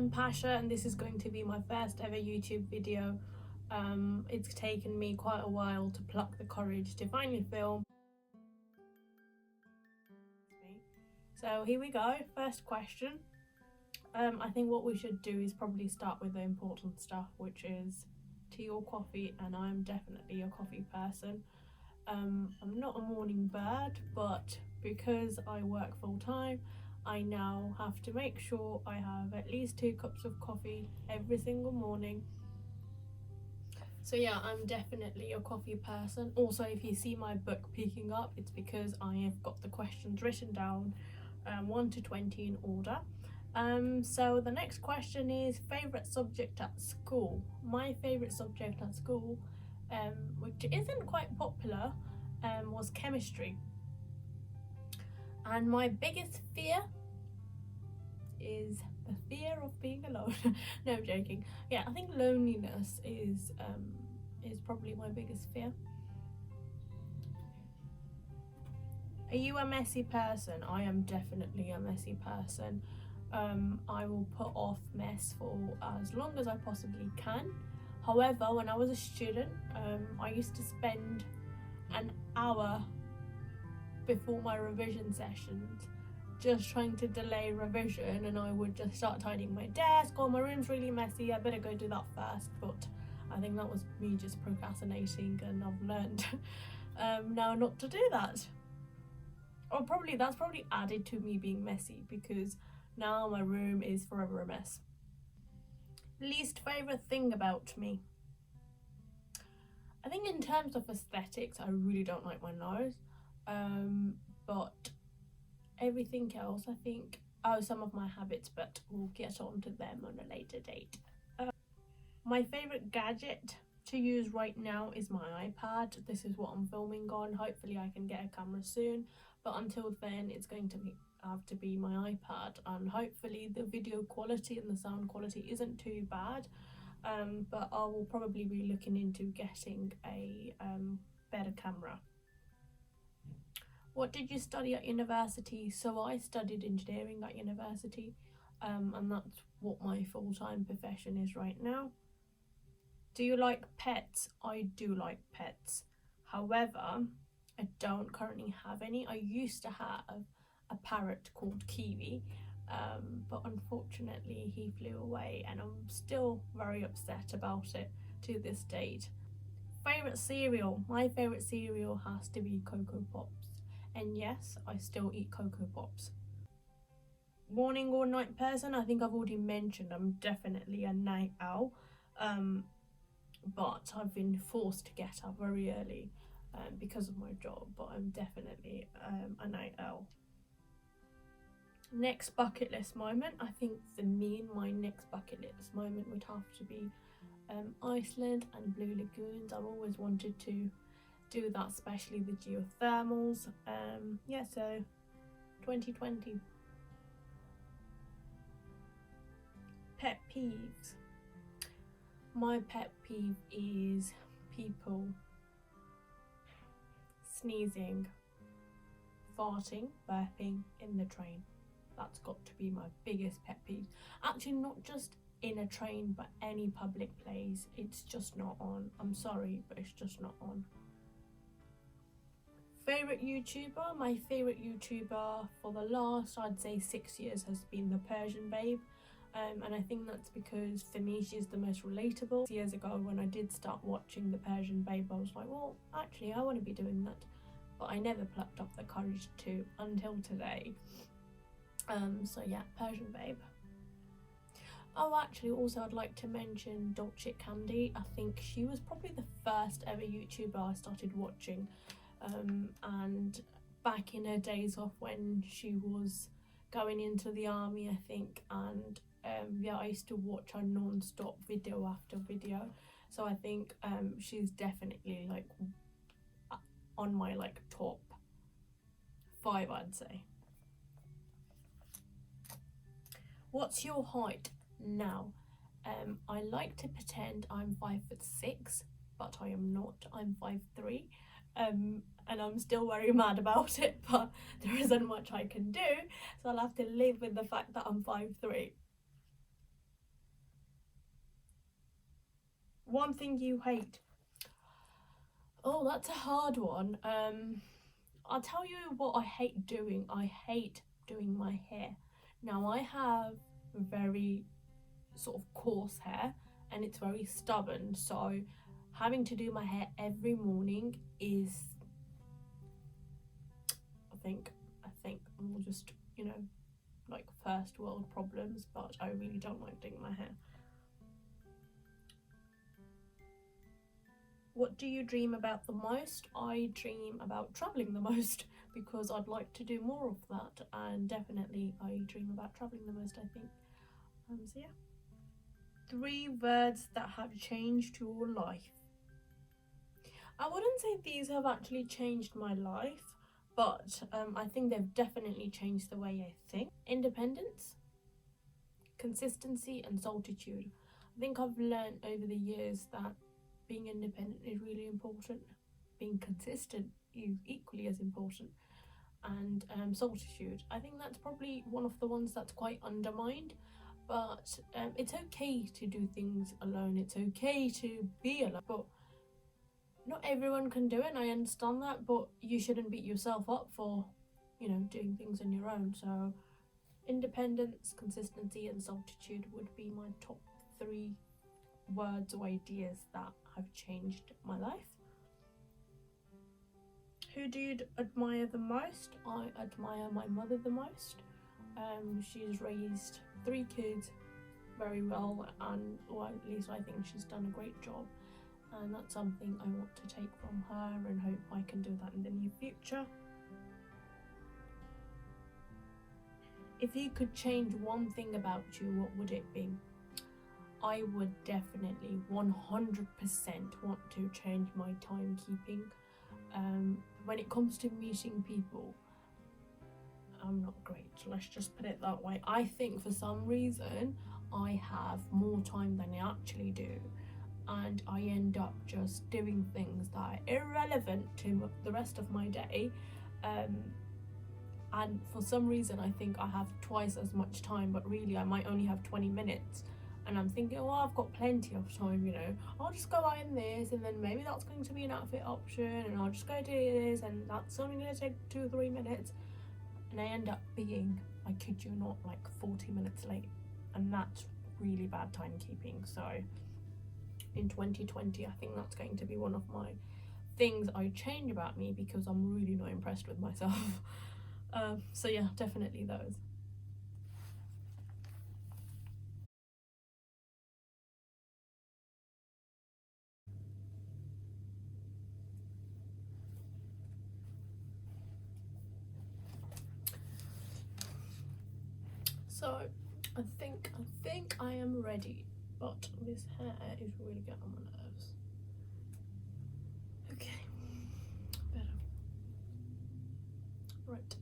I'm Pasha and this is going to be my first ever YouTube video. It's taken me quite a while to pluck the courage to finally film. So here we go, first question. I think what we should do is probably start with the important stuff, which is tea or coffee, and I'm definitely a coffee person. I'm not a morning bird, but because I work full time, I now have to make sure I have at least 2 cups of coffee every single morning. So yeah, I'm definitely a coffee person. Also, if you see my book peeking up, it's because I have got the questions written down 1 to 20 in order. So the next question is favourite subject at school. My favourite subject at school, which isn't quite popular, was chemistry. And my biggest fear is the fear of being alone. No, I'm joking. Yeah, I think loneliness is probably my biggest fear. Are you a messy person? I am definitely a messy person. I will put off mess for as long as I possibly can. However, when I was a student, I used to spend an hour before my revision sessions just trying to delay revision, and I would just start tidying my desk. Oh, my room's really messy, I better go do that first. But I think that was me just procrastinating, and I've learned now not to do that. Or probably that's probably added to me being messy, because now my room is forever a mess. Least favourite thing about me. I think in terms of aesthetics, I really don't like my nose. But everything else, I think, some of my habits, but we'll get on to them on a later date. My favourite gadget to use right now is my iPad. This is what I'm filming on. Hopefully I can get a camera soon, but until then it's going to have to be my iPad, and hopefully the video quality and the sound quality isn't too bad, but I will probably be looking into getting a better camera. What did you study at university? So I studied engineering at university, and that's what my full-time profession is right now. Do you like pets? I do like pets. However, I don't currently have any. I used to have a parrot called Kiwi, but unfortunately he flew away, and I'm still very upset about it to this date. Favourite cereal? My favourite cereal has to be Cocoa Pops. And yes, I still eat Cocoa Pops. Morning or night person? I think I've already mentioned I'm definitely a night owl. But I've been forced to get up very early because of my job, but I'm definitely a night owl. Next bucket list moment. I think for me, my next bucket list moment would have to be Iceland and Blue Lagoons. I've always wanted to do that, especially the geothermals. Yeah, so 2020. Pet peeves. My pet peeve is people sneezing, farting, burping in the train. That's got to be my biggest pet peeve. Actually, not just in a train, but any public place. It's just not on. I'm sorry, but it's just not on. Favourite YouTuber? My favourite YouTuber for the last, I'd say, 6 years has been the Persian Babe. And I think that's because for me she's the most relatable. Years ago when I did start watching the Persian Babe, I was like, well, actually I want to be doing that, but I never plucked up the courage to until today. So yeah, Persian Babe. Oh, actually also I'd like to mention Dolce Candy. I think she was probably the first ever YouTuber I started watching, and back in her days off when she was going into the army, I think, and yeah, I used to watch her non-stop video after video. So I think she's definitely like on my like top 5, I'd say. What's your height now? I like to pretend I'm 5'6", but I am not. I'm 5'3", and I'm still very mad about it, but there isn't much I can do, so I'll have to live with the fact that I'm 5'3". One thing you hate. Oh, that's a hard one. I'll tell you what I hate doing. I hate doing my hair. Now, I have very sort of coarse hair and it's very stubborn, so having to do my hair every morning is, I think more just, like first world problems, but I really don't like doing my hair. What do you dream about the most? I dream about traveling the most because I'd like to do more of that, and definitely I dream about traveling the most, I think. So yeah. 3 words that have changed your life. I wouldn't say these have actually changed my life, but I think they've definitely changed the way I think. Independence, consistency, and solitude. I think I've learned over the years that being independent is really important. Being consistent is equally as important. And solitude. I think that's probably one of the ones that's quite undermined. But it's okay to do things alone. It's okay to be alone. But not everyone can do it, and I understand that. But you shouldn't beat yourself up for, doing things on your own. So independence, consistency, and solitude would be my top 3 words or ideas that have changed my life. Who do you admire the most? I admire my mother the most. She's raised 3 kids very well, and or at least I think she's done a great job, and that's something I want to take from her and hope I can do that in the near future. If you could change one thing about you, what would it be? I would definitely 100% want to change my timekeeping. When it comes to meeting people, I'm not great, let's just put it that way. I think for some reason I have more time than I actually do, and I end up just doing things that are irrelevant to the rest of my day. And for some reason I think I have twice as much time, but really I might only have 20 minutes. And I'm thinking, oh, I've got plenty of time, I'll just go out in this, and then maybe that's going to be an outfit option, and I'll just go do this, and that's only going to take 2 or 3 minutes. And I end up being, I kid you not, like 40 minutes late. And that's really bad timekeeping. So in 2020, I think that's going to be one of my things I change about me, because I'm really not impressed with myself. So yeah, definitely those. So I think I am ready, but this hair is really getting on my nerves. Okay, better. Right.